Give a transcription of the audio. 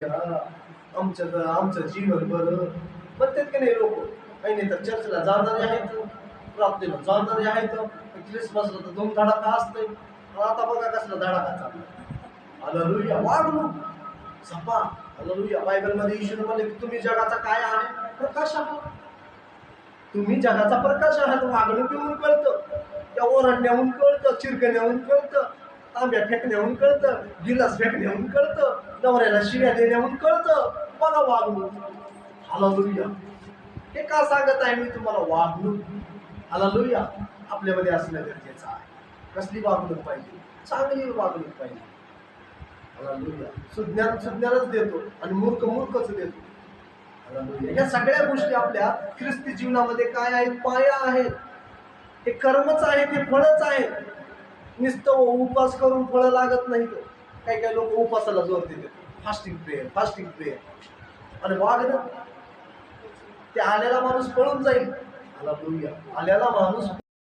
आमचं जीवन बरं म्हणतात की नाही लोक. काही नाही तर चर्चला जाणारे आहेत, प्राप्तीला जाणारे आहेत, क्रिसमसला तर धूमधडाका असतंय. आता बघा कसला धडाका चालला. हालेलुया. वागणूक सपा. हालेलुया. बायबलमध्ये येशूने म्हणले की तुम्ही जगाचा काय आहे? प्रकाश आहात. तुम्ही जगाचा प्रकाश आहात. वागणुकीहून कळतं, त्या ओरडण्याहून कळतं, चिरकण्याहून कळतं, तांब्या फेकण्याहून कळतं, गिलास फेकण्याहून कळतं, नवऱ्याला शिव्या देण्याहून कळतं. बघा वागणूक. हालेलुया. हे का सांगत आहे मी तुम्हाला? वागणूक हालेलुया आपल्यामध्ये असणं गरजेचं आहे. कसली वागणूक पाहिजे? चांगली वागणूक पाहिजे. हालेलुया. सुज्ञानच देतो आणि मूर्खच देतो. हालेलुया. या सगळ्या गोष्टी आपल्या ख्रिस्ती जीवनामध्ये काय आहेत? पाया आहेत. हे कर्मच आहे, ते फळच आहे. नुसतं उपवास करून फळं लागत नाही. काही काही लोक उपवासाला जोर देतात. फास्टिंग प्रेयर आणि वागणं. ते आलेला माणूस पळून जाईल. हालेलुया. आलेला माणूस